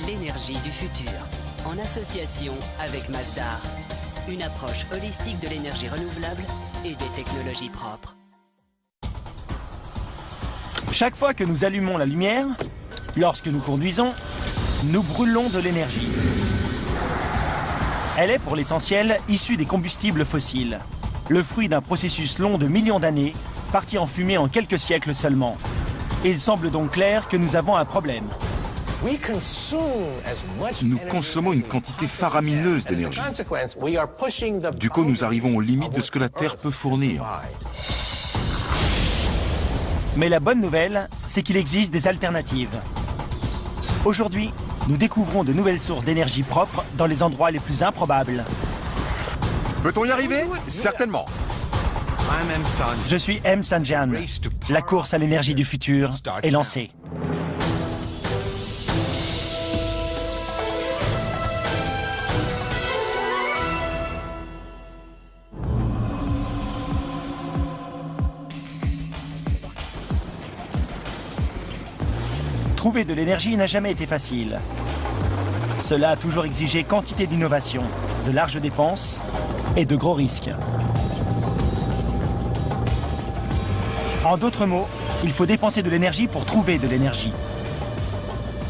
L'énergie du futur, en association avec Masdar. Une approche holistique de l'énergie renouvelable et des technologies propres. Chaque fois que nous allumons la lumière, lorsque nous conduisons, nous brûlons de l'énergie. Elle est pour l'essentiel issue des combustibles fossiles, le fruit d'un processus long de millions d'années, parti en fumée en quelques siècles seulement. Il semble donc clair que nous avons un problème. Nous consommons une quantité faramineuse d'énergie. Du coup, nous arrivons aux limites de ce que la Terre peut fournir. Mais la bonne nouvelle, c'est qu'il existe des alternatives. Aujourd'hui, nous découvrons de nouvelles sources d'énergie propre dans les endroits les plus improbables. Peut-on y arriver? Certainement. Je suis M. Sanjan. La course à l'énergie du futur est lancée. Trouver de l'énergie n'a jamais été facile. Cela a toujours exigé quantité d'innovation, de larges dépenses et de gros risques. En d'autres mots, il faut dépenser de l'énergie pour trouver de l'énergie.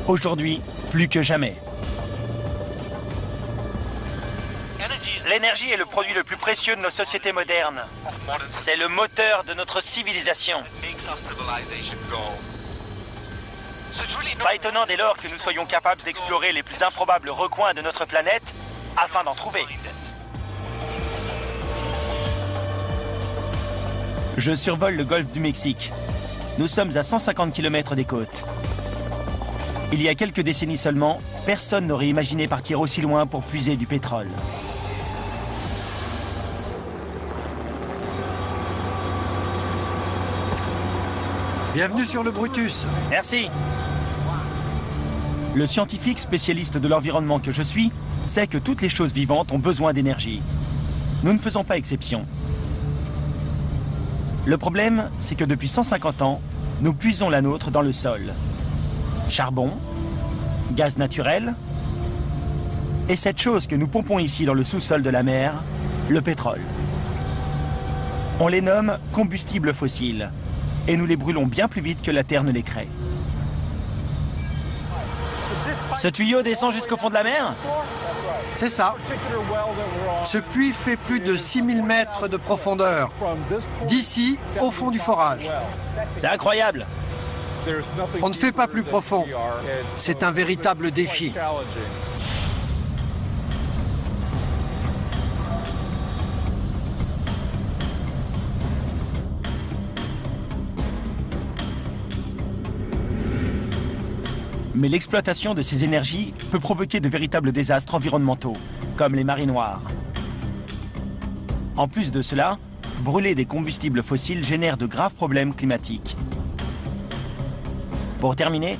Aujourd'hui, plus que jamais. L'énergie est le produit le plus précieux de nos sociétés modernes. C'est le moteur de notre civilisation. Pas étonnant dès lors que nous soyons capables d'explorer les plus improbables recoins de notre planète afin d'en trouver. Je survole le golfe du Mexique. Nous sommes à 150 km des côtes. Il y a quelques décennies seulement, personne n'aurait imaginé partir aussi loin pour puiser du pétrole. Bienvenue sur le Brutus. Merci. Le scientifique spécialiste de l'environnement que je suis sait que toutes les choses vivantes ont besoin d'énergie. Nous ne faisons pas exception. Le problème, c'est que depuis 150 ans, nous puisons la nôtre dans le sol. Charbon, gaz naturel, et cette chose que nous pompons ici dans le sous-sol de la mer, le pétrole. On les nomme combustibles fossiles, et nous les brûlons bien plus vite que la Terre ne les crée. Ce tuyau descend jusqu'au fond de la mer? C'est ça. Ce puits fait plus de 6000 mètres de profondeur, d'ici au fond du forage. C'est incroyable. On ne fait pas plus profond. C'est un véritable défi. Mais l'exploitation de ces énergies peut provoquer de véritables désastres environnementaux, comme les marées noires. En plus de cela, brûler des combustibles fossiles génère de graves problèmes climatiques. Pour terminer,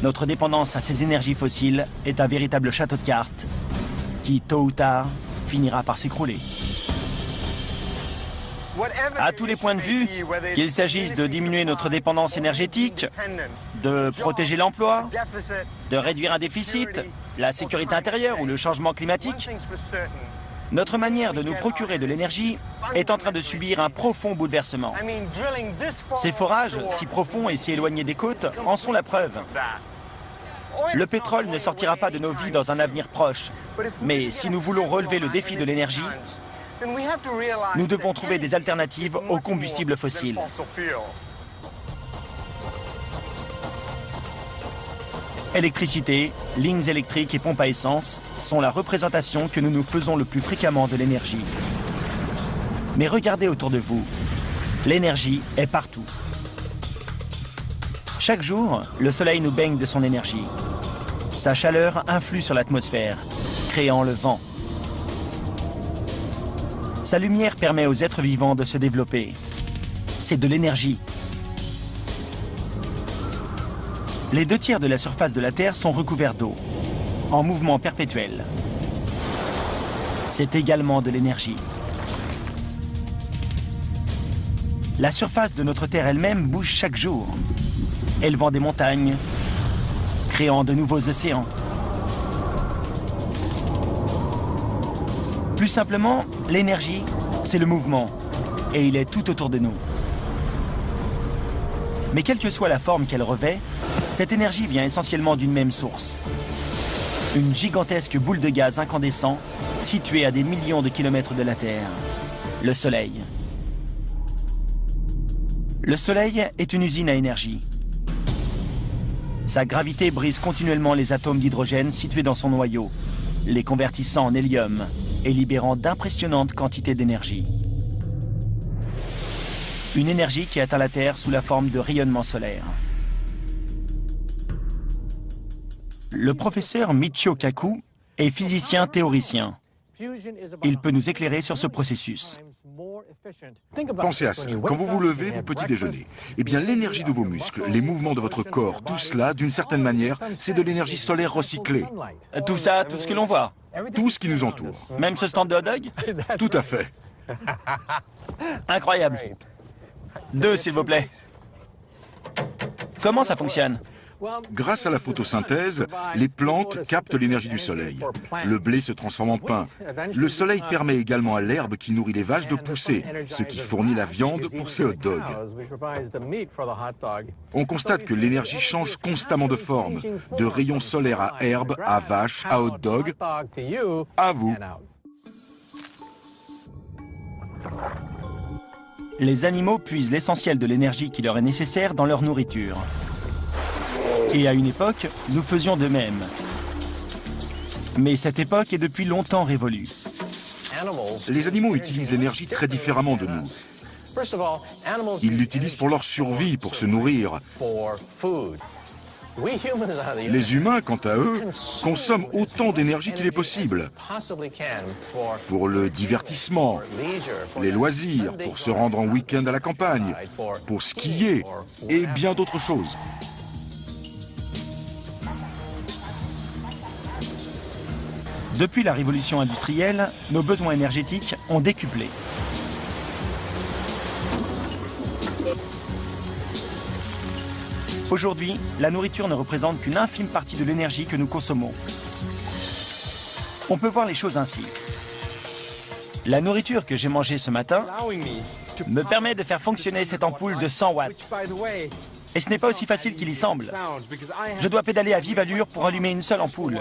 notre dépendance à ces énergies fossiles est un véritable château de cartes qui, tôt ou tard, finira par s'écrouler. À tous les points de vue, qu'il s'agisse de diminuer notre dépendance énergétique, de protéger l'emploi, de réduire un déficit, la sécurité intérieure ou le changement climatique, notre manière de nous procurer de l'énergie est en train de subir un profond bouleversement. Ces forages, si profonds et si éloignés des côtes, en sont la preuve. Le pétrole ne sortira pas de nos vies dans un avenir proche, mais si nous voulons relever le défi de l'énergie, nous devons trouver des alternatives aux combustibles fossiles. Électricité, lignes électriques et pompes à essence sont la représentation que nous nous faisons le plus fréquemment de l'énergie. Mais regardez autour de vous, l'énergie est partout. Chaque jour, le soleil nous baigne de son énergie. Sa chaleur influe sur l'atmosphère, créant le vent. Sa lumière permet aux êtres vivants de se développer. C'est de l'énergie. Les 2/3 de la surface de la Terre sont recouverts d'eau, en mouvement perpétuel. C'est également de l'énergie. La surface de notre Terre elle-même bouge chaque jour, élevant des montagnes, créant de nouveaux océans. Plus simplement, l'énergie, c'est le mouvement, et il est tout autour de nous. Mais quelle que soit la forme qu'elle revêt, cette énergie vient essentiellement d'une même source. Une gigantesque boule de gaz incandescent située à des millions de kilomètres de la Terre, le Soleil. Le Soleil est une usine à énergie. Sa gravité brise continuellement les atomes d'hydrogène situés dans son noyau, les convertissant en hélium et libérant d'impressionnantes quantités d'énergie. Une énergie qui atteint la Terre sous la forme de rayonnement solaire. Le professeur Michio Kaku est physicien théoricien. Il peut nous éclairer sur ce processus. Pensez à ça. Quand vous vous levez, vous petit déjeunez. Eh bien, l'énergie de vos muscles, les mouvements de votre corps, tout cela, d'une certaine manière, c'est de l'énergie solaire recyclée. Tout ça, tout ce que l'on voit. Tout ce qui nous entoure. Même ce stand de hot dog? Tout à fait. Incroyable. 2, s'il vous plaît. Comment ça fonctionne? Grâce à la photosynthèse, les plantes captent l'énergie du soleil. Le blé se transforme en pain. Le soleil permet également à l'herbe qui nourrit les vaches de pousser, ce qui fournit la viande pour ces hot dogs. On constate que l'énergie change constamment de forme, de rayons solaires à herbe, à vache, à hot dog, à vous. Les animaux puisent l'essentiel de l'énergie qui leur est nécessaire dans leur nourriture. Et à une époque, nous faisions de même. Mais cette époque est depuis longtemps révolue. Les animaux utilisent l'énergie très différemment de nous. Ils l'utilisent pour leur survie, pour se nourrir. Les humains, quant à eux, consomment autant d'énergie qu'il est possible. Pour le divertissement, les loisirs, pour se rendre en week-end à la campagne, pour skier et bien d'autres choses. Depuis la révolution industrielle, nos besoins énergétiques ont décuplé. Aujourd'hui, la nourriture ne représente qu'une infime partie de l'énergie que nous consommons. On peut voir les choses ainsi. La nourriture que j'ai mangée ce matin me permet de faire fonctionner cette ampoule de 100 watts. Et ce n'est pas aussi facile qu'il y semble. Je dois pédaler à vive allure pour allumer une seule ampoule.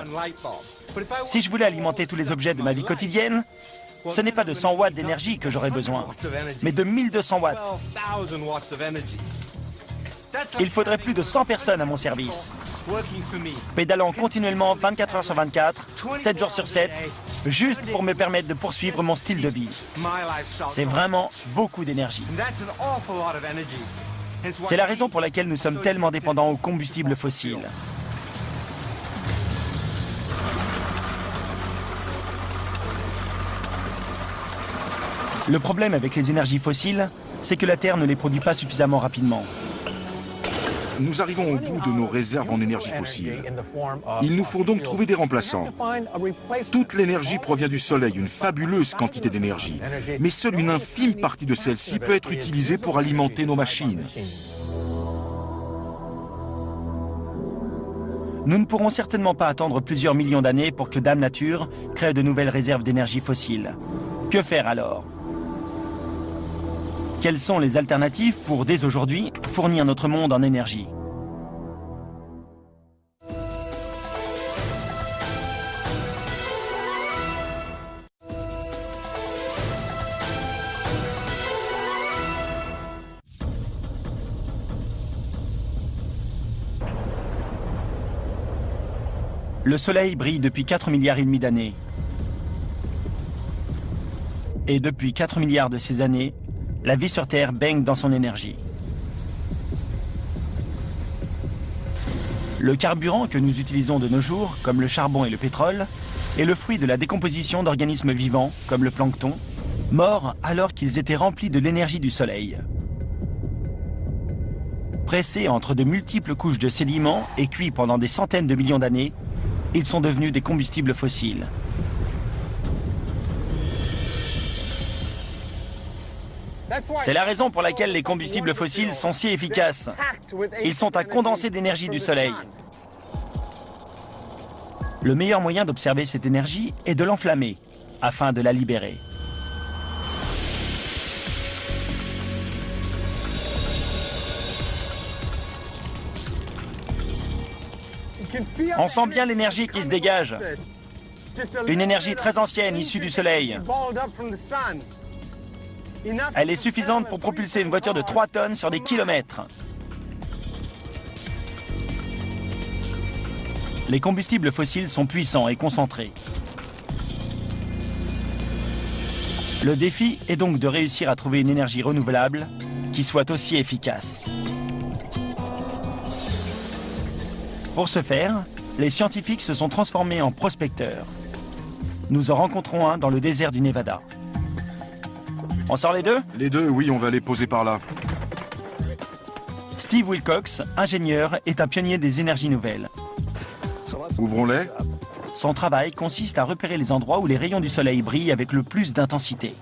Si je voulais alimenter tous les objets de ma vie quotidienne, ce n'est pas de 100 watts d'énergie que j'aurais besoin, mais de 1200 watts. Il faudrait plus de 100 personnes à mon service, pédalant continuellement 24 heures sur 24, 7 jours sur 7, juste pour me permettre de poursuivre mon style de vie. C'est vraiment beaucoup d'énergie. C'est la raison pour laquelle nous sommes tellement dépendants aux combustibles fossiles. Le problème avec les énergies fossiles, c'est que la Terre ne les produit pas suffisamment rapidement. Nous arrivons au bout de nos réserves en énergie fossile. Il nous faut donc trouver des remplaçants. Toute l'énergie provient du Soleil, une fabuleuse quantité d'énergie. Mais seule une infime partie de celle-ci peut être utilisée pour alimenter nos machines. Nous ne pourrons certainement pas attendre plusieurs millions d'années pour que Dame Nature crée de nouvelles réserves d'énergie fossile. Que faire alors ? Quelles sont les alternatives pour, dès aujourd'hui, fournir notre monde en énergie ? Le Soleil brille depuis 4,5 milliards d'années. Et depuis 4 milliards de ces années, la vie sur Terre baigne dans son énergie. Le carburant que nous utilisons de nos jours, comme le charbon et le pétrole, est le fruit de la décomposition d'organismes vivants, comme le plancton, morts alors qu'ils étaient remplis de l'énergie du Soleil. Pressés entre de multiples couches de sédiments et cuits pendant des centaines de millions d'années, ils sont devenus des combustibles fossiles. C'est la raison pour laquelle les combustibles fossiles sont si efficaces. Ils sont un condensé d'énergie du Soleil. Le meilleur moyen d'observer cette énergie est de l'enflammer. afin de la libérer. On sent bien l'énergie qui se dégage. Une énergie très ancienne issue du soleil. Elle est suffisante pour propulser une voiture de 3 tonnes sur des kilomètres. Les combustibles fossiles sont puissants et concentrés. Le défi est donc de réussir à trouver une énergie renouvelable qui soit aussi efficace. Pour ce faire, les scientifiques se sont transformés en prospecteurs. Nous en rencontrons un dans le désert du Nevada. On sort les deux? Les deux, oui, on va les poser par là. Steve Wilcox, ingénieur, est un pionnier des énergies nouvelles. Ouvrons-les. Son travail consiste à repérer les endroits où les rayons du soleil brillent avec le plus d'intensité.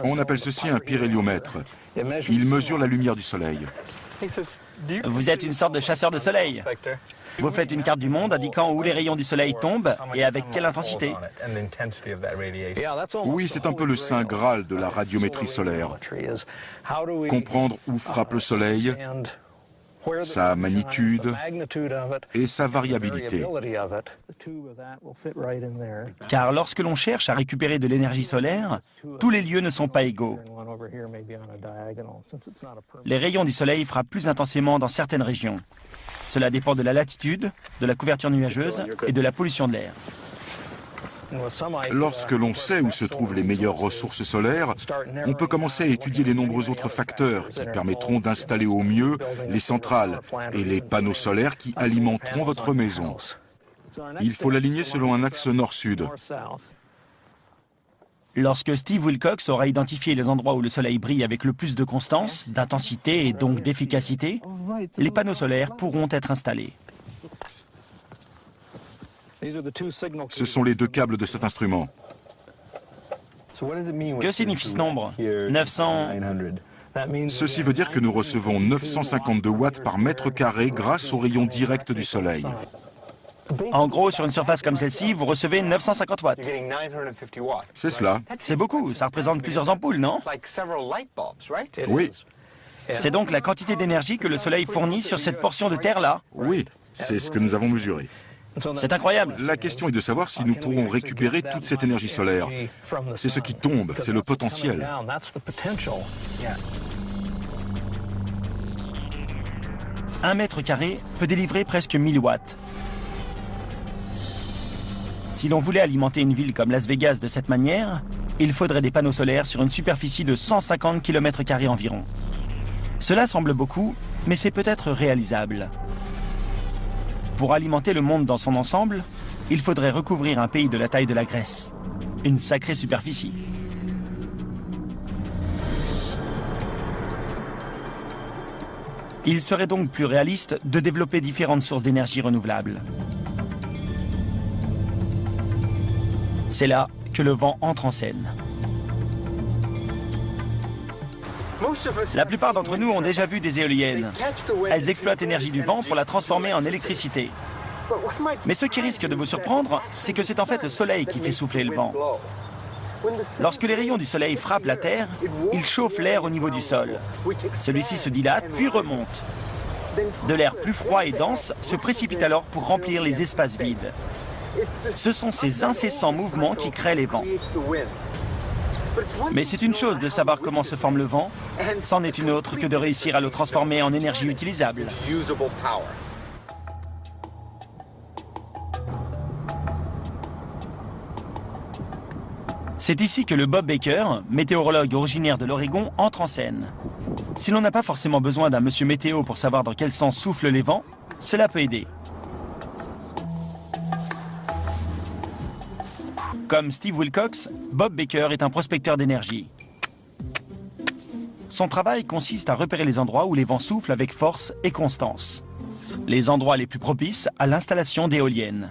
On appelle ceci un pyréliomètre. Il mesure la lumière du soleil. Vous êtes une sorte de chasseur de soleil. Vous faites une carte du monde indiquant où les rayons du soleil tombent et avec quelle intensité. Oui, c'est un peu le saint graal de la radiométrie solaire. Comprendre où frappe le soleil, sa magnitude et sa variabilité. Car lorsque l'on cherche à récupérer de l'énergie solaire, tous les lieux ne sont pas égaux. Les rayons du soleil frappent plus intensément dans certaines régions. Cela dépend de la latitude, de la couverture nuageuse et de la pollution de l'air. Lorsque l'on sait où se trouvent les meilleures ressources solaires, on peut commencer à étudier les nombreux autres facteurs qui permettront d'installer au mieux les centrales et les panneaux solaires qui alimenteront votre maison. Il faut l'aligner selon un axe nord-sud. Lorsque Steve Wilcox aura identifié les endroits où le soleil brille avec le plus de constance, d'intensité et donc d'efficacité, les panneaux solaires pourront être installés. Ce sont les deux câbles de cet instrument. Que signifie ce nombre? 900... Ceci veut dire que nous recevons 952 watts par mètre carré grâce aux rayons directs du soleil. En gros, sur une surface comme celle-ci, vous recevez 950 watts. C'est cela. C'est beaucoup, ça représente plusieurs ampoules, non? Oui, C'est donc la quantité d'énergie que le soleil fournit sur cette portion de terre-là. oui, c'est ce que nous avons mesuré. C'est incroyable. La question est de savoir si nous pourrons récupérer toute cette énergie solaire. C'est ce qui tombe, c'est le potentiel. Un mètre carré peut délivrer presque 1000 watts. Si l'on voulait alimenter une ville comme Las Vegas de cette manière, il faudrait des panneaux solaires sur une superficie de 150 km² environ. Cela semble beaucoup, mais c'est peut-être réalisable. Pour alimenter le monde dans son ensemble, il faudrait recouvrir un pays de la taille de la Grèce. Une sacrée superficie. Il serait donc plus réaliste de développer différentes sources d'énergie renouvelables. C'est là que le vent entre en scène. La plupart d'entre nous ont déjà vu des éoliennes. Elles exploitent l'énergie du vent pour la transformer en électricité. Mais ce qui risque de vous surprendre, c'est que c'est en fait le soleil qui fait souffler le vent. Lorsque les rayons du soleil frappent la Terre, ils chauffent l'air au niveau du sol. Celui-ci se dilate, puis remonte. De l'air plus froid et dense se précipite alors pour remplir les espaces vides. Ce sont ces incessants mouvements qui créent les vents. Mais c'est une chose de savoir comment se forme le vent, c'en est une autre que de réussir à le transformer en énergie utilisable. C'est ici que le Bob Baker, météorologue originaire de l'Oregon, entre en scène. Si l'on n'a pas forcément besoin d'un monsieur météo pour savoir dans quel sens soufflent les vents, cela peut aider. Comme Steve Wilcox, Bob Baker est un prospecteur d'énergie. Son travail consiste à repérer les endroits où les vents soufflent avec force et constance. Les endroits les plus propices à l'installation d'éoliennes.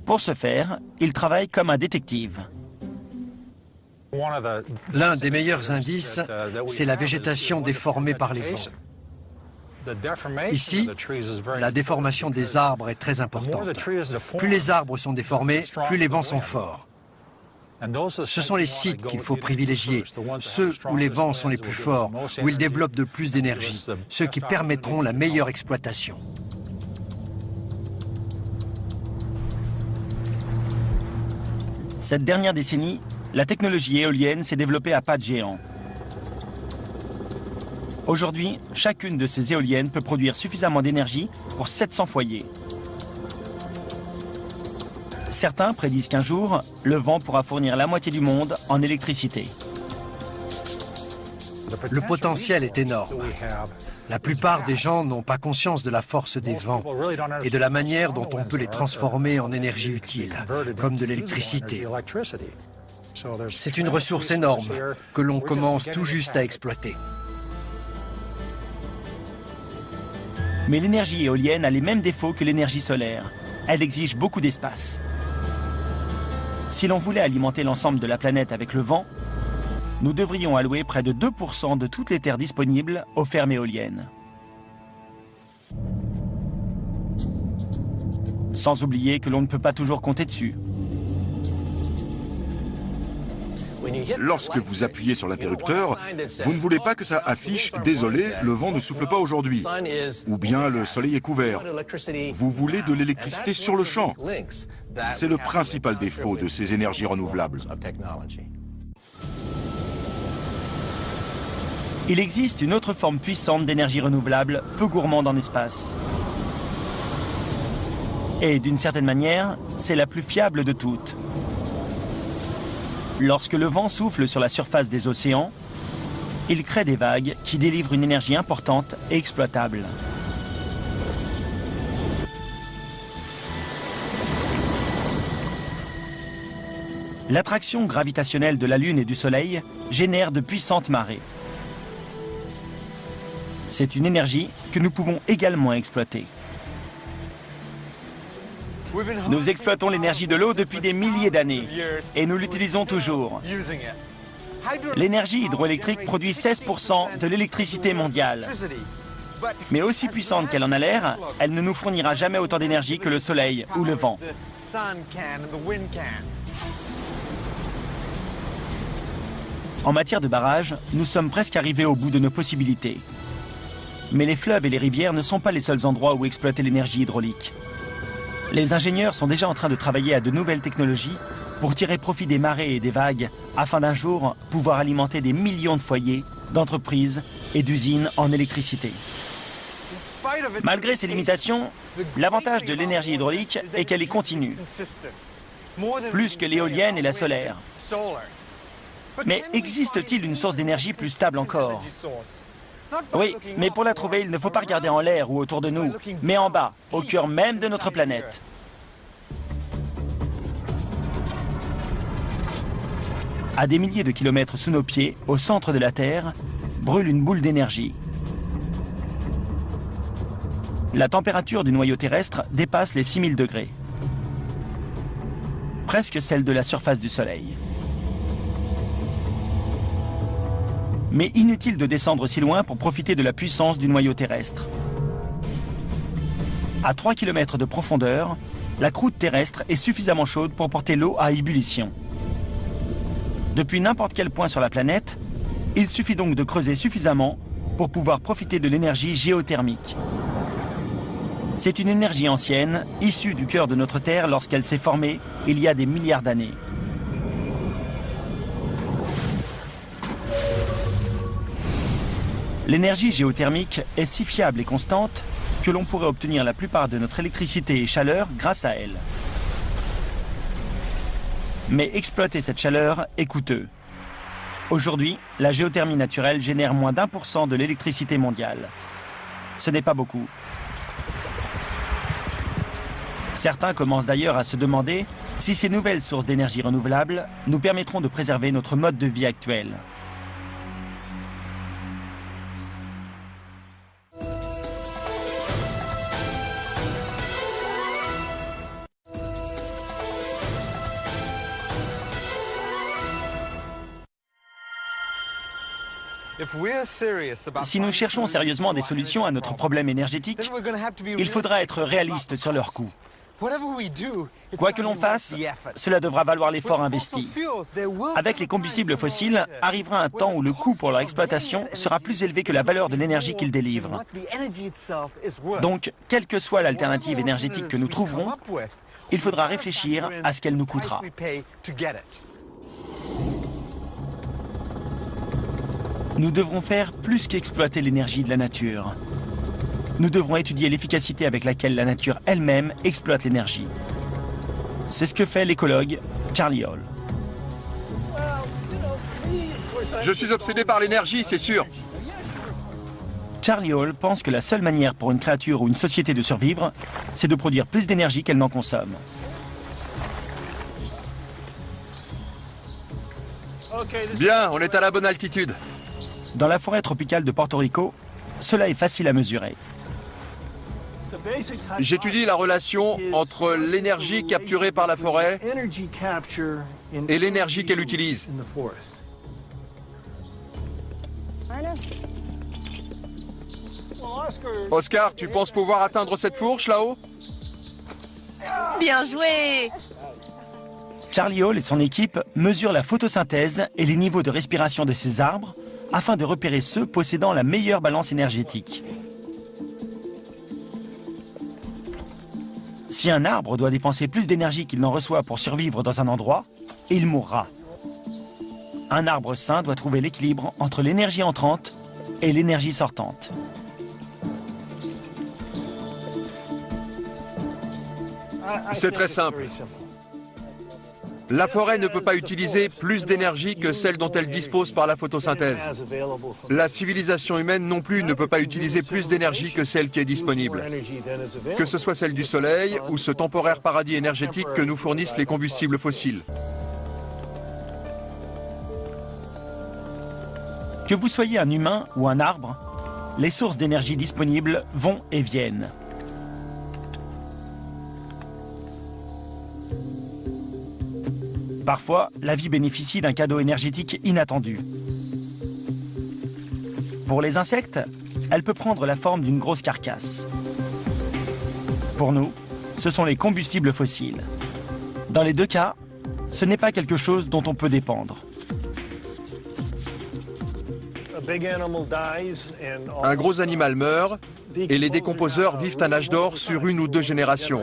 Pour ce faire, il travaille comme un détective. L'un des meilleurs indices, c'est la végétation déformée par les vents. Ici, la déformation des arbres est très importante. Plus les arbres sont déformés, plus les vents sont forts. Ce sont les sites qu'il faut privilégier, ceux où les vents sont les plus forts, où ils développent de plus d'énergie, ceux qui permettront la meilleure exploitation. Cette dernière décennie, la technologie éolienne s'est développée à pas de géant. Aujourd'hui, chacune de ces éoliennes peut produire suffisamment d'énergie pour 700 foyers. Certains prédisent qu'un jour, le vent pourra fournir la moitié du monde en électricité. Le potentiel est énorme. La plupart des gens n'ont pas conscience de la force des vents et de la manière dont on peut les transformer en énergie utile, comme de l'électricité. C'est une ressource énorme que l'on commence tout juste à exploiter. Mais l'énergie éolienne a les mêmes défauts que l'énergie solaire. Elle exige beaucoup d'espace. Si l'on voulait alimenter l'ensemble de la planète avec le vent, nous devrions allouer près de 2% de toutes les terres disponibles aux fermes éoliennes. Sans oublier que l'on ne peut pas toujours compter dessus. Lorsque vous appuyez sur l'interrupteur, vous ne voulez pas que ça affiche « Désolé, le vent ne souffle pas aujourd'hui » ou bien « Le soleil est couvert ». Vous voulez de l'électricité sur le champ. C'est le principal défaut de ces énergies renouvelables. Il existe une autre forme puissante d'énergie renouvelable, peu gourmande en espace. Et d'une certaine manière, c'est la plus fiable de toutes. Lorsque le vent souffle sur la surface des océans, il crée des vagues qui délivrent une énergie importante et exploitable. L'attraction gravitationnelle de la Lune et du Soleil génère de puissantes marées. C'est une énergie que nous pouvons également exploiter. Nous exploitons l'énergie de l'eau depuis des milliers d'années et nous l'utilisons toujours. L'énergie hydroélectrique produit 16% de l'électricité mondiale. Mais aussi puissante qu'elle en a l'air, elle ne nous fournira jamais autant d'énergie que le soleil ou le vent. En matière de barrages, nous sommes presque arrivés au bout de nos possibilités. Mais les fleuves et les rivières ne sont pas les seuls endroits où exploiter l'énergie hydraulique. Les ingénieurs sont déjà en train de travailler à de nouvelles technologies pour tirer profit des marées et des vagues afin d'un jour pouvoir alimenter des millions de foyers, d'entreprises et d'usines en électricité. Malgré ces limitations, l'avantage de l'énergie hydraulique est qu'elle est continue, plus que l'éolienne et la solaire. Mais existe-t-il une source d'énergie plus stable encore ? Oui, mais pour la trouver, il ne faut pas regarder en l'air ou autour de nous, mais en bas, au cœur même de notre planète. À des milliers de kilomètres sous nos pieds, au centre de la Terre, brûle une boule d'énergie. La température du noyau terrestre dépasse les 6000 degrés. Presque celle de la surface du Soleil. Mais inutile de descendre si loin pour profiter de la puissance du noyau terrestre. À 3 km de profondeur, la croûte terrestre est suffisamment chaude pour porter l'eau à ébullition. Depuis n'importe quel point sur la planète, il suffit donc de creuser suffisamment pour pouvoir profiter de l'énergie géothermique. C'est une énergie ancienne, issue du cœur de notre Terre lorsqu'elle s'est formée il y a des milliards d'années. L'énergie géothermique est si fiable et constante que l'on pourrait obtenir la plupart de notre électricité et chaleur grâce à elle. Mais exploiter cette chaleur est coûteux. Aujourd'hui, la géothermie naturelle génère moins d'1% de l'électricité mondiale. Ce n'est pas beaucoup. Certains commencent d'ailleurs à se demander si ces nouvelles sources d'énergie renouvelables nous permettront de préserver notre mode de vie actuel. Si nous cherchons sérieusement des solutions à notre problème énergétique, il faudra être réaliste sur leur coût. Quoi que l'on fasse, cela devra valoir l'effort investi. Avec les combustibles fossiles, arrivera un temps où le coût pour leur exploitation sera plus élevé que la valeur de l'énergie qu'ils délivrent. Donc, quelle que soit l'alternative énergétique que nous trouverons, il faudra réfléchir à ce qu'elle nous coûtera. Nous devrons faire plus qu'exploiter l'énergie de la nature. Nous devrons étudier l'efficacité avec laquelle la nature elle-même exploite l'énergie. C'est ce que fait l'écologue Charlie Hall. Je suis obsédé par l'énergie, c'est sûr. Charlie Hall pense que la seule manière pour une créature ou une société de survivre, c'est de produire plus d'énergie qu'elle n'en consomme. Bien, on est à la bonne altitude. Dans la forêt tropicale de Porto Rico, cela est facile à mesurer. J'étudie la relation entre l'énergie capturée par la forêt et l'énergie qu'elle utilise. Oscar, tu penses pouvoir atteindre cette fourche là-haut? Bien joué! Charlie Hall et son équipe mesurent la photosynthèse et les niveaux de respiration de ces arbres afin de repérer ceux possédant la meilleure balance énergétique. Si un arbre doit dépenser plus d'énergie qu'il n'en reçoit pour survivre dans un endroit, il mourra. Un arbre sain doit trouver l'équilibre entre l'énergie entrante et l'énergie sortante. C'est très simple. La forêt ne peut pas utiliser plus d'énergie que celle dont elle dispose par la photosynthèse. La civilisation humaine non plus ne peut pas utiliser plus d'énergie que celle qui est disponible. Que ce soit celle du soleil ou ce temporaire paradis énergétique que nous fournissent les combustibles fossiles. Que vous soyez un humain ou un arbre, les sources d'énergie disponibles vont et viennent. Parfois, la vie bénéficie d'un cadeau énergétique inattendu. Pour les insectes, elle peut prendre la forme d'une grosse carcasse. Pour nous, ce sont les combustibles fossiles. Dans les deux cas, ce n'est pas quelque chose dont on peut dépendre. Un gros animal meurt et les décomposeurs vivent un âge d'or sur 1 ou 2 générations.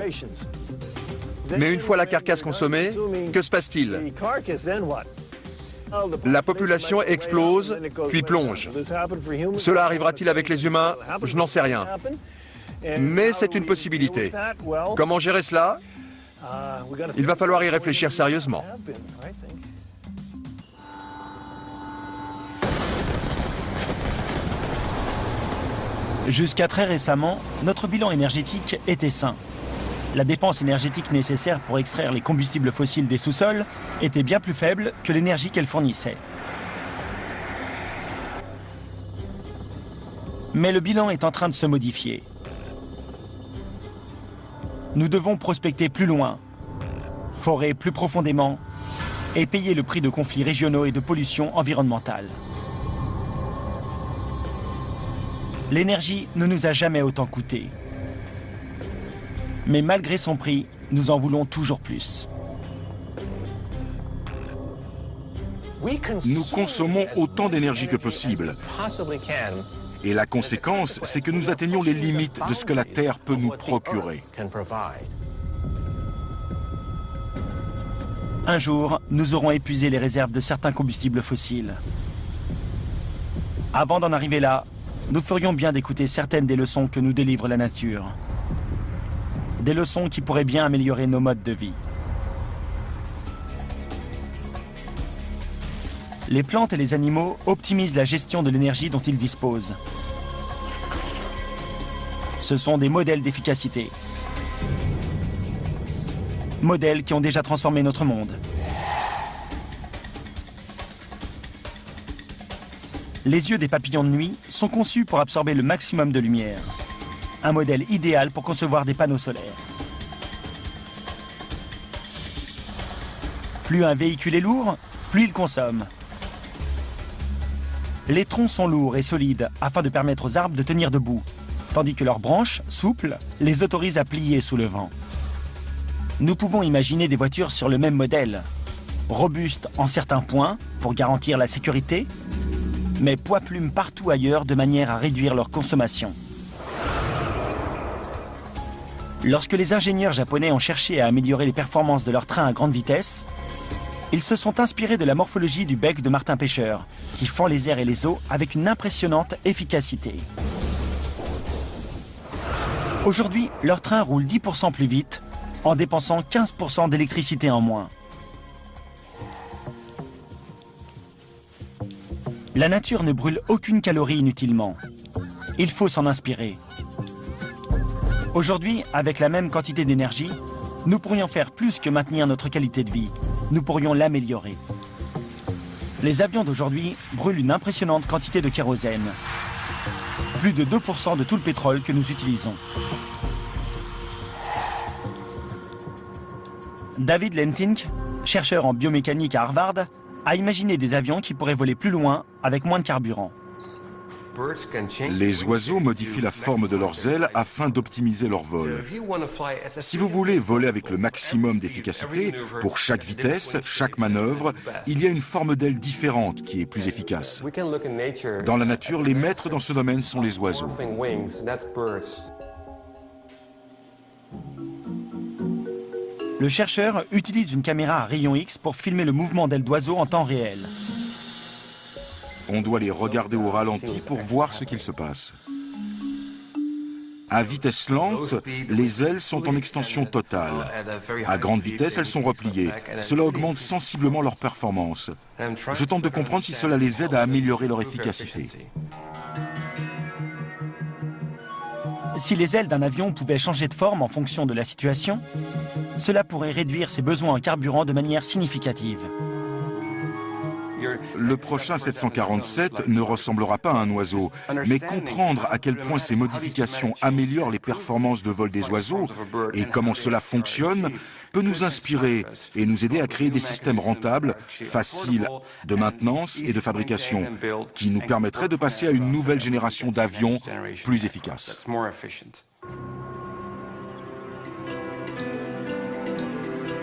Mais une fois la carcasse consommée, que se passe-t-il? La population explose, puis plonge. Cela arrivera-t-il avec les humains? Je n'en sais rien. Mais c'est une possibilité. Comment gérer cela? Il va falloir y réfléchir sérieusement. Jusqu'à très récemment, notre bilan énergétique était sain. La dépense énergétique nécessaire pour extraire les combustibles fossiles des sous-sols était bien plus faible que l'énergie qu'elle fournissait. Mais le bilan est en train de se modifier. Nous devons prospecter plus loin, forer plus profondément et payer le prix de conflits régionaux et de pollution environnementale. L'énergie ne nous a jamais autant coûté. Mais malgré son prix, nous en voulons toujours plus. Nous consommons autant d'énergie que possible. Et la conséquence, c'est que nous atteignons les limites de ce que la Terre peut nous procurer. Un jour, nous aurons épuisé les réserves de certains combustibles fossiles. Avant d'en arriver là, nous ferions bien d'écouter certaines des leçons que nous délivre la nature. Des leçons qui pourraient bien améliorer nos modes de vie. Les plantes et les animaux optimisent la gestion de l'énergie dont ils disposent. Ce sont des modèles d'efficacité. Modèles qui ont déjà transformé notre monde. Les yeux des papillons de nuit sont conçus pour absorber le maximum de lumière. Un modèle idéal pour concevoir des panneaux solaires. Plus un véhicule est lourd, plus il consomme. Les troncs sont lourds et solides afin de permettre aux arbres de tenir debout, tandis que leurs branches, souples, les autorisent à plier sous le vent. Nous pouvons imaginer des voitures sur le même modèle, robustes en certains points pour garantir la sécurité, mais poids-plumes partout ailleurs de manière à réduire leur consommation. Lorsque les ingénieurs japonais ont cherché à améliorer les performances de leurs trains à grande vitesse, ils se sont inspirés de la morphologie du bec de martin pêcheur, qui fend les airs et les eaux avec une impressionnante efficacité. Aujourd'hui, leurs trains roulent 10% plus vite, en dépensant 15% d'électricité en moins. La nature ne brûle aucune calorie inutilement. Il faut s'en inspirer. Aujourd'hui, avec la même quantité d'énergie, nous pourrions faire plus que maintenir notre qualité de vie. Nous pourrions l'améliorer. Les avions d'aujourd'hui brûlent une impressionnante quantité de kérosène. Plus de 2% de tout le pétrole que nous utilisons. David Lentink, chercheur en biomécanique à Harvard, a imaginé des avions qui pourraient voler plus loin avec moins de carburant. Les oiseaux modifient la forme de leurs ailes afin d'optimiser leur vol. Si vous voulez voler avec le maximum d'efficacité, pour chaque vitesse, chaque manœuvre, il y a une forme d'aile différente qui est plus efficace. Dans la nature, les maîtres dans ce domaine sont les oiseaux. Le chercheur utilise une caméra à rayons X pour filmer le mouvement d'ailes d'oiseaux en temps réel. On doit les regarder au ralenti pour voir ce qu'il se passe. À vitesse lente, les ailes sont en extension totale. À grande vitesse, elles sont repliées. Cela augmente sensiblement leur performance. Je tente de comprendre si cela les aide à améliorer leur efficacité. Si les ailes d'un avion pouvaient changer de forme en fonction de la situation, cela pourrait réduire ses besoins en carburant de manière significative. Le prochain 747 ne ressemblera pas à un oiseau, mais comprendre à quel point ces modifications améliorent les performances de vol des oiseaux et comment cela fonctionne peut nous inspirer et nous aider à créer des systèmes rentables, faciles de maintenance et de fabrication, qui nous permettraient de passer à une nouvelle génération d'avions plus efficaces.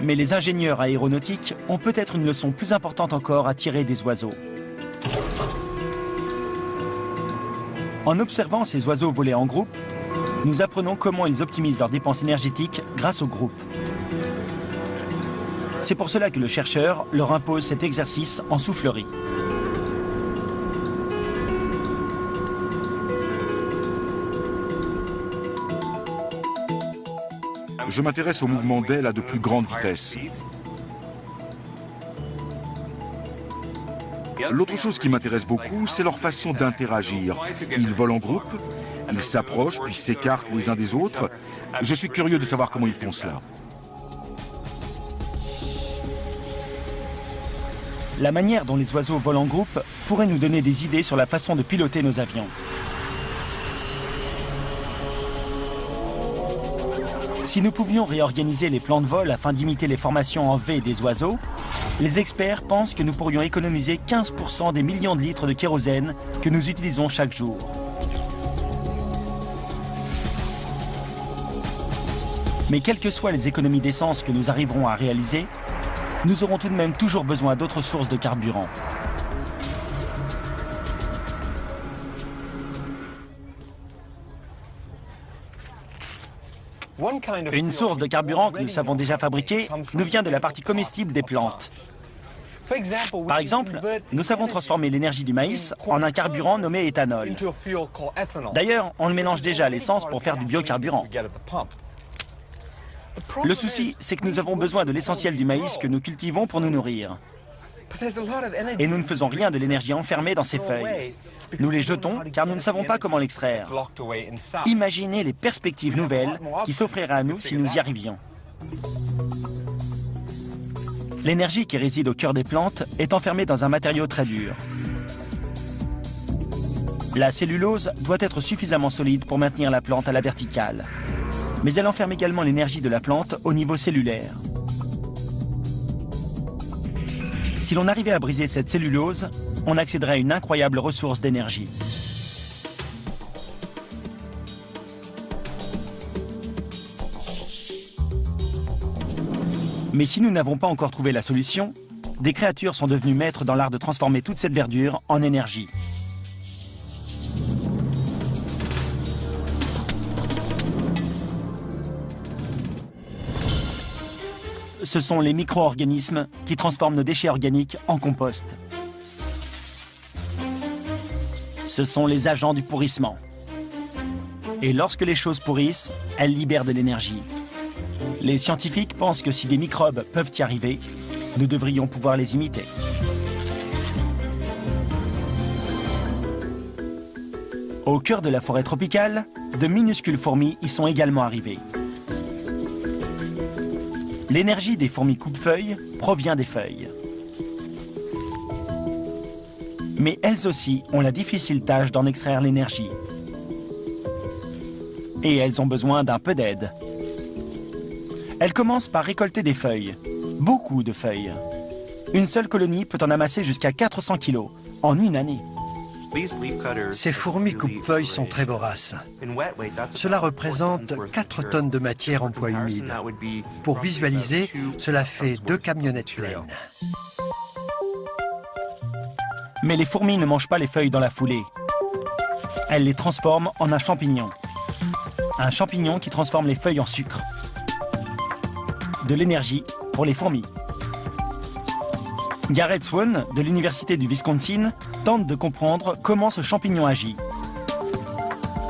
Mais les ingénieurs aéronautiques ont peut-être une leçon plus importante encore à tirer des oiseaux. En observant ces oiseaux voler en groupe, nous apprenons comment ils optimisent leurs dépenses énergétiques grâce au groupe. C'est pour cela que le chercheur leur impose cet exercice en soufflerie. Je m'intéresse au mouvement d'ailes à de plus grande vitesse. L'autre chose qui m'intéresse beaucoup, c'est leur façon d'interagir. Ils volent en groupe, ils s'approchent puis s'écartent les uns des autres. Je suis curieux de savoir comment ils font cela. La manière dont les oiseaux volent en groupe pourrait nous donner des idées sur la façon de piloter nos avions. Si nous pouvions réorganiser les plans de vol afin d'imiter les formations en V des oiseaux, les experts pensent que nous pourrions économiser 15% des millions de litres de kérosène que nous utilisons chaque jour. Mais quelles que soient les économies d'essence que nous arriverons à réaliser, nous aurons tout de même toujours besoin d'autres sources de carburant. Une source de carburant que nous savons déjà fabriquer nous vient de la partie comestible des plantes. Par exemple, nous savons transformer l'énergie du maïs en un carburant nommé éthanol. D'ailleurs, on le mélange déjà à l'essence pour faire du biocarburant. Le souci, c'est que nous avons besoin de l'essentiel du maïs que nous cultivons pour nous nourrir. Et nous ne faisons rien de l'énergie enfermée dans ces feuilles. Nous les jetons car nous ne savons pas comment l'extraire. Imaginez les perspectives nouvelles qui s'offriraient à nous si nous y arrivions. L'énergie qui réside au cœur des plantes est enfermée dans un matériau très dur. La cellulose doit être suffisamment solide pour maintenir la plante à la verticale. Mais elle enferme également l'énergie de la plante au niveau cellulaire. Si l'on arrivait à briser cette cellulose, on accéderait à une incroyable ressource d'énergie. Mais si nous n'avons pas encore trouvé la solution, des créatures sont devenues maîtres dans l'art de transformer toute cette verdure en énergie. Ce sont les micro-organismes qui transforment nos déchets organiques en compost. Ce sont les agents du pourrissement. Et lorsque les choses pourrissent, elles libèrent de l'énergie. Les scientifiques pensent que si des microbes peuvent y arriver, nous devrions pouvoir les imiter. Au cœur de la forêt tropicale, de minuscules fourmis y sont également arrivées. L'énergie des fourmis coupe-feuilles provient des feuilles. Mais elles aussi ont la difficile tâche d'en extraire l'énergie. Et elles ont besoin d'un peu d'aide. Elles commencent par récolter des feuilles, beaucoup de feuilles. Une seule colonie peut en amasser jusqu'à 400 kilos en une année. Ces fourmis coupe-feuilles sont très voraces. Cela représente 4 tonnes de matière en poids humide. Pour visualiser, cela fait 2 camionnettes pleines. Mais les fourmis ne mangent pas les feuilles dans la foulée. Elles les transforment en un champignon. Un champignon qui transforme les feuilles en sucre. De l'énergie pour les fourmis. Garrett Swan, de l'Université du Wisconsin, tente de comprendre comment ce champignon agit.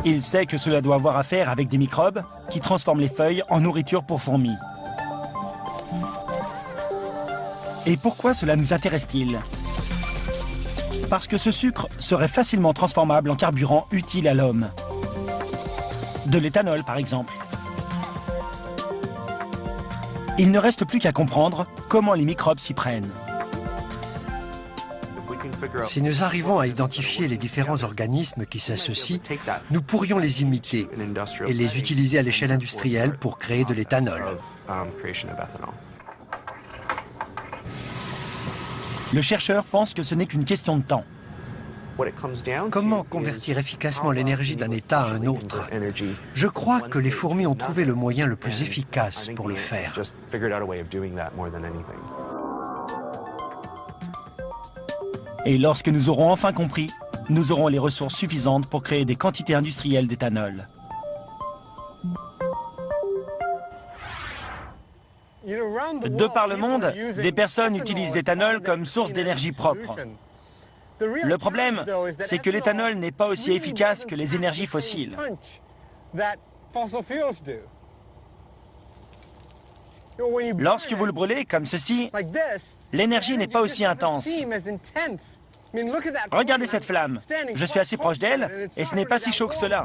Il sait que cela doit avoir à faire avec des microbes qui transforment les feuilles en nourriture pour fourmis. Et pourquoi cela nous intéresse-t-il? Parce que ce sucre serait facilement transformable en carburant utile à l'homme. De l'éthanol, par exemple. Il ne reste plus qu'à comprendre comment les microbes s'y prennent. Si nous arrivons à identifier les différents organismes qui s'associent, nous pourrions les imiter et les utiliser à l'échelle industrielle pour créer de l'éthanol. Le chercheur pense que ce n'est qu'une question de temps. Comment convertir efficacement l'énergie d'un état à un autre? Je crois que les fourmis ont trouvé le moyen le plus efficace pour le faire. Et lorsque nous aurons enfin compris, nous aurons les ressources suffisantes pour créer des quantités industrielles d'éthanol. De par le monde, des personnes utilisent l'éthanol comme source d'énergie propre. Le problème, c'est que l'éthanol n'est pas aussi efficace que les énergies fossiles. Lorsque vous le brûlez comme ceci, l'énergie n'est pas aussi intense. Regardez cette flamme. Je suis assez proche d'elle et ce n'est pas si chaud que cela.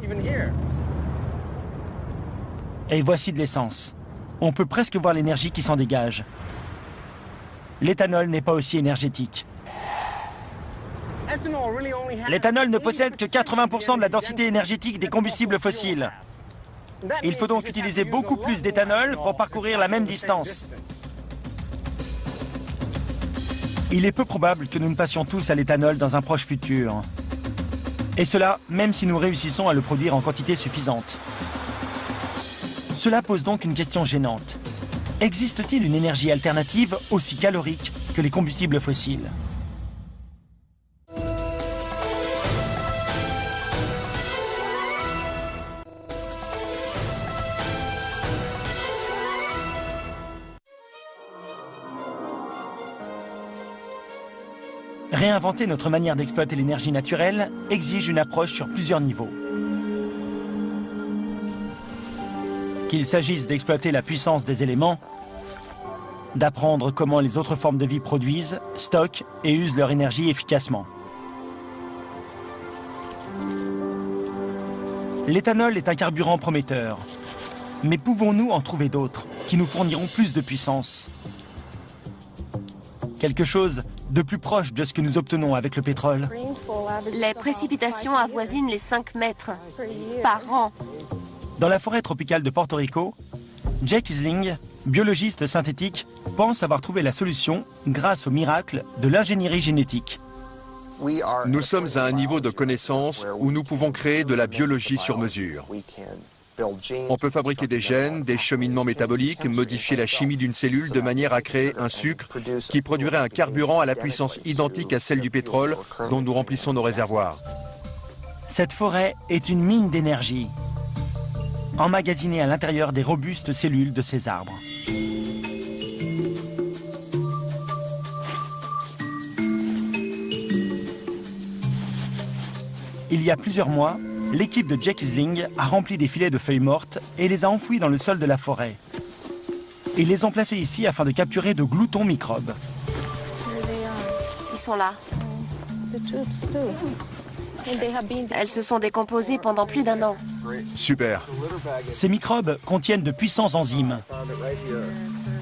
Et voici de l'essence. On peut presque voir l'énergie qui s'en dégage. L'éthanol n'est pas aussi énergétique. L'éthanol ne possède que 80% de la densité énergétique des combustibles fossiles. Il faut donc utiliser beaucoup plus d'éthanol pour parcourir la même distance. Il est peu probable que nous ne passions tous à l'éthanol dans un proche futur. Et cela, même si nous réussissons à le produire en quantité suffisante. Cela pose donc une question gênante. Existe-t-il une énergie alternative aussi calorique que les combustibles fossiles ? Réinventer notre manière d'exploiter l'énergie naturelle exige une approche sur plusieurs niveaux. Qu'il s'agisse d'exploiter la puissance des éléments, d'apprendre comment les autres formes de vie produisent, stockent et usent leur énergie efficacement. L'éthanol est un carburant prometteur. Mais pouvons-nous en trouver d'autres qui nous fourniront plus de puissance ? Quelque chose de plus proche de ce que nous obtenons avec le pétrole. Les précipitations avoisinent les 5 mètres par an. Dans la forêt tropicale de Porto Rico, Jake Isling, biologiste synthétique, pense avoir trouvé la solution grâce au miracle de l'ingénierie génétique. Nous sommes à un niveau de connaissance où nous pouvons créer de la biologie sur mesure. On peut fabriquer des gènes, des cheminements métaboliques, modifier la chimie d'une cellule de manière à créer un sucre qui produirait un carburant à la puissance identique à celle du pétrole dont nous remplissons nos réservoirs. Cette forêt est une mine d'énergie, emmagasinée à l'intérieur des robustes cellules de ces arbres. Il y a plusieurs mois, l'équipe de Jake Isling a rempli des filets de feuilles mortes et les a enfouis dans le sol de la forêt. Ils les ont placés ici afin de capturer de gloutons microbes. Ils sont là. Elles se sont décomposées pendant plus d'1 an. Super. Ces microbes contiennent de puissants enzymes,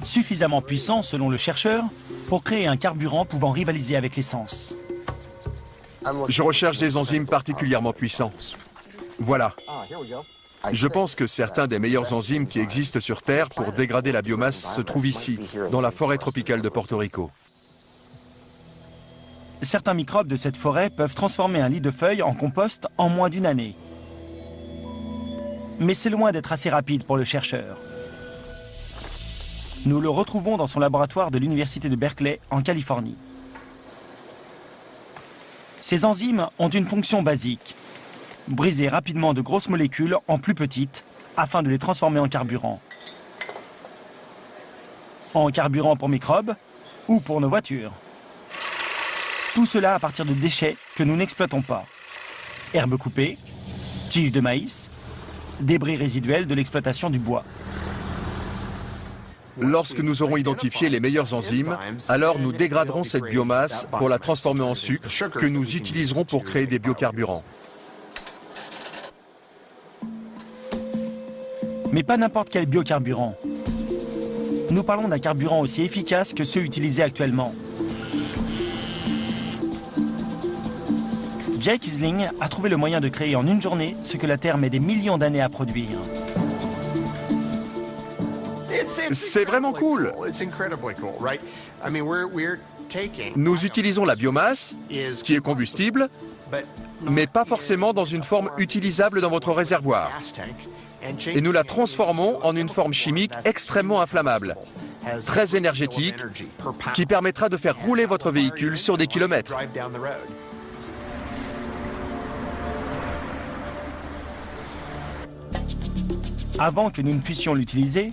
suffisamment puissants selon le chercheur pour créer un carburant pouvant rivaliser avec l'essence. Je recherche des enzymes particulièrement puissants. Voilà. Je pense que certains des meilleurs enzymes qui existent sur Terre pour dégrader la biomasse se trouvent ici, dans la forêt tropicale de Porto Rico. Certains microbes de cette forêt peuvent transformer un lit de feuilles en compost en moins d'1 année. Mais c'est loin d'être assez rapide pour le chercheur. Nous le retrouvons dans son laboratoire de l'Université de Berkeley, en Californie. Ces enzymes ont une fonction basique: briser rapidement de grosses molécules en plus petites afin de les transformer en carburant. En carburant pour microbes ou pour nos voitures. Tout cela à partir de déchets que nous n'exploitons pas. Herbes coupées, tiges de maïs, débris résiduels de l'exploitation du bois. Lorsque nous aurons identifié les meilleures enzymes, alors nous dégraderons cette biomasse pour la transformer en sucre que nous utiliserons pour créer des biocarburants. Mais pas n'importe quel biocarburant. Nous parlons d'un carburant aussi efficace que ceux utilisés actuellement. Jake Isling a trouvé le moyen de créer en une journée ce que la Terre met des millions d'années à produire. C'est vraiment cool. Nous utilisons la biomasse, qui est combustible, mais pas forcément dans une forme utilisable dans votre réservoir. Et nous la transformons en une forme chimique extrêmement inflammable, très énergétique, qui permettra de faire rouler votre véhicule sur des kilomètres. Avant que nous ne puissions l'utiliser,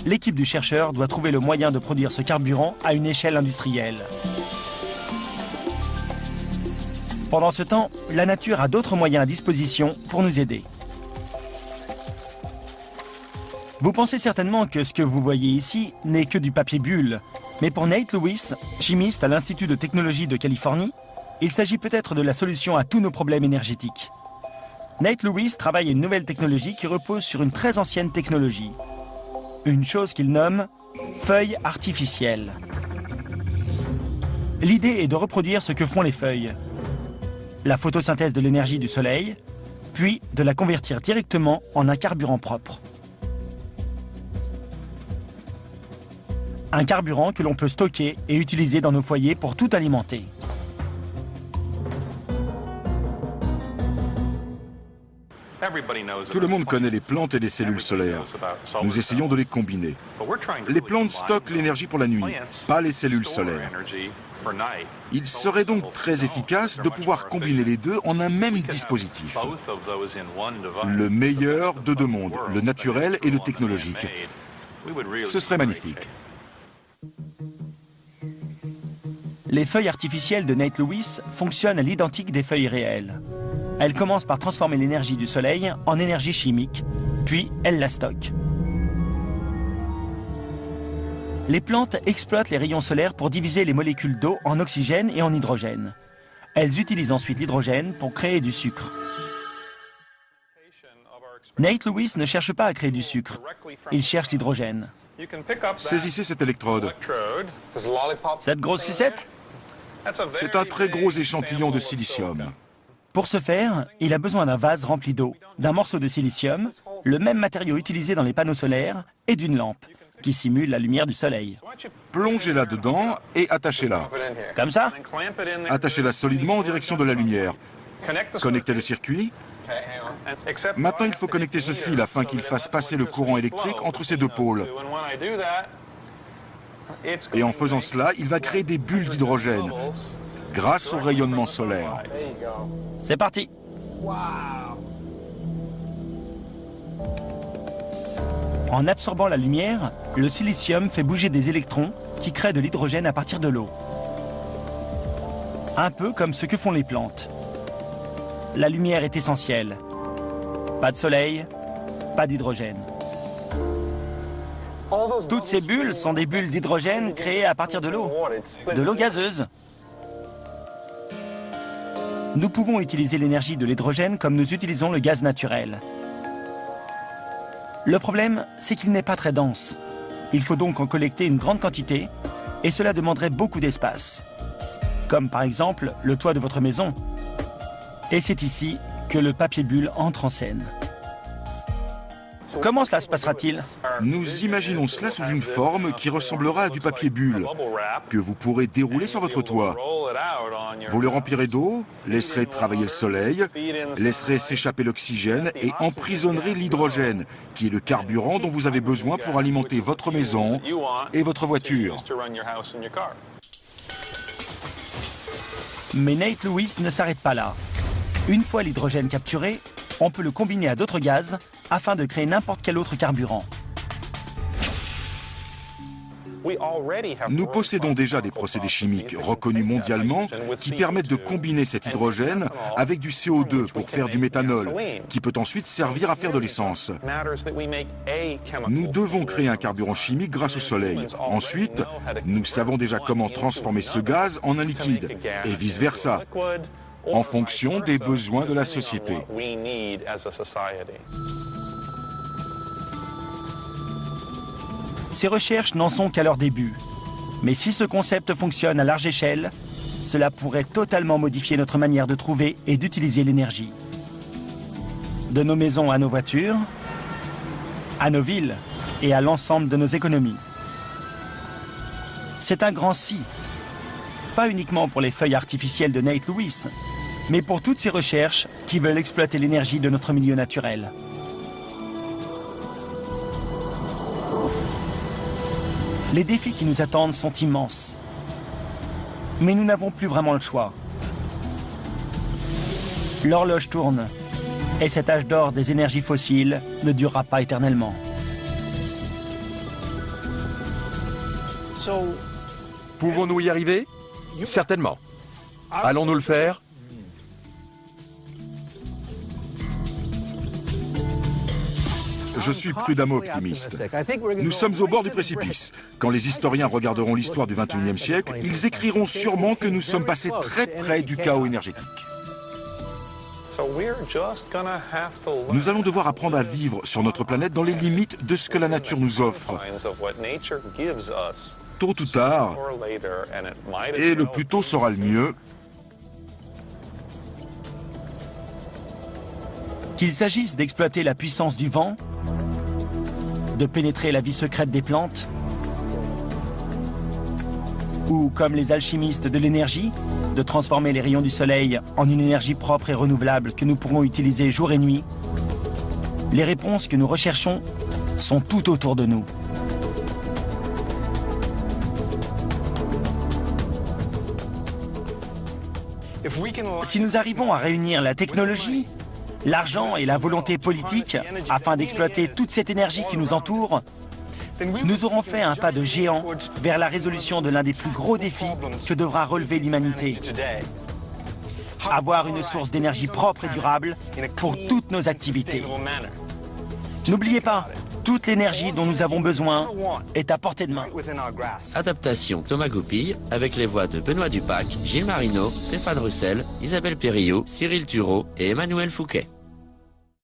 l'équipe du chercheur doit trouver le moyen de produire ce carburant à une échelle industrielle. Pendant ce temps, la nature a d'autres moyens à disposition pour nous aider. Vous pensez certainement que ce que vous voyez ici n'est que du papier bulle, mais pour Nate Lewis, chimiste à l'Institut de technologie de Californie, il s'agit peut-être de la solution à tous nos problèmes énergétiques. Nate Lewis travaille à une nouvelle technologie qui repose sur une très ancienne technologie. Une chose qu'il nomme feuilles artificielles. L'idée est de reproduire ce que font les feuilles. La photosynthèse de l'énergie du soleil, puis de la convertir directement en un carburant propre. Un carburant que l'on peut stocker et utiliser dans nos foyers pour tout alimenter. Tout le monde connaît les plantes et les cellules solaires. Nous essayons de les combiner. Les plantes stockent l'énergie pour la nuit, pas les cellules solaires. Il serait donc très efficace de pouvoir combiner les deux en un même dispositif. Le meilleur de deux mondes, le naturel et le technologique. Ce serait magnifique. Les feuilles artificielles de Nate Lewis fonctionnent à l'identique des feuilles réelles. Elles commencent par transformer l'énergie du soleil en énergie chimique, puis elles la stockent. Les plantes exploitent les rayons solaires pour diviser les molécules d'eau en oxygène et en hydrogène. Elles utilisent ensuite l'hydrogène pour créer du sucre. Nate Lewis ne cherche pas à créer du sucre, il cherche l'hydrogène. Saisissez cette électrode. Cette grosse sucette? C'est un très gros échantillon de silicium. Pour ce faire, il a besoin d'un vase rempli d'eau, d'un morceau de silicium, le même matériau utilisé dans les panneaux solaires, et d'une lampe. qui simule la lumière du soleil. Plongez-la dedans et attachez-la. Comme ça? Attachez-la solidement en direction de la lumière. Connectez le circuit. Maintenant, il faut connecter ce fil afin qu'il fasse passer le courant électrique entre ces deux pôles. Et en faisant cela, il va créer des bulles d'hydrogène grâce au rayonnement solaire. C'est parti! En absorbant la lumière, le silicium fait bouger des électrons qui créent de l'hydrogène à partir de l'eau. Un peu comme ce que font les plantes. La lumière est essentielle. Pas de soleil, pas d'hydrogène. Toutes ces bulles sont des bulles d'hydrogène créées à partir de l'eau gazeuse. Nous pouvons utiliser l'énergie de l'hydrogène comme nous utilisons le gaz naturel. Le problème, c'est qu'il n'est pas très dense. Il faut donc en collecter une grande quantité et cela demanderait beaucoup d'espace. Comme par exemple le toit de votre maison. Et c'est ici que le papier bulle entre en scène. Comment cela se passera-t-il? Nous imaginons cela sous une forme qui ressemblera à du papier bulle, que vous pourrez dérouler sur votre toit. Vous le remplirez d'eau, laisserez travailler le soleil, laisserez s'échapper l'oxygène et emprisonnerez l'hydrogène, qui est le carburant dont vous avez besoin pour alimenter votre maison et votre voiture. Mais Nate Lewis ne s'arrête pas là. Une fois l'hydrogène capturé, on peut le combiner à d'autres gaz afin de créer n'importe quel autre carburant. Nous possédons déjà des procédés chimiques reconnus mondialement qui permettent de combiner cet hydrogène avec du CO2 pour faire du méthanol, qui peut ensuite servir à faire de l'essence. Nous devons créer un carburant chimique grâce au soleil. Ensuite, nous savons déjà comment transformer ce gaz en un liquide, et vice-versa, en fonction des besoins de la société. Ces recherches n'en sont qu'à leur début. Mais si ce concept fonctionne à large échelle, cela pourrait totalement modifier notre manière de trouver et d'utiliser l'énergie. De nos maisons à nos voitures, à nos villes et à l'ensemble de nos économies. C'est un grand si. Pas uniquement pour les feuilles artificielles de Nate Lewis, mais pour toutes ces recherches qui veulent exploiter l'énergie de notre milieu naturel. Les défis qui nous attendent sont immenses. Mais nous n'avons plus vraiment le choix. L'horloge tourne, et cet âge d'or des énergies fossiles ne durera pas éternellement. Pouvons-nous y arriver? Certainement. Allons-nous le faire? Je suis prudemment optimiste. Nous sommes au bord du précipice. Quand les historiens regarderont l'histoire du XXIe siècle, ils écriront sûrement que nous sommes passés très près du chaos énergétique. Nous allons devoir apprendre à vivre sur notre planète dans les limites de ce que la nature nous offre. Tôt ou tard, et le plus tôt sera le mieux, qu'il s'agisse d'exploiter la puissance du vent, de pénétrer la vie secrète des plantes, ou comme les alchimistes de l'énergie, de transformer les rayons du soleil en une énergie propre et renouvelable que nous pourrons utiliser jour et nuit, les réponses que nous recherchons sont tout autour de nous. Si nous arrivons à réunir la technologie, l'argent et la volonté politique afin d'exploiter toute cette énergie qui nous entoure, nous aurons fait un pas de géant vers la résolution de l'un des plus gros défis que devra relever l'humanité. Avoir une source d'énergie propre et durable pour toutes nos activités. N'oubliez pas, toute l'énergie dont nous avons besoin est à portée de main. Adaptation Thomas Goupil avec les voix de Benoît Dupac, Gilles Marino, Stéphane Russell, Isabelle Périllot, Cyril Thureau et Emmanuel Fouquet.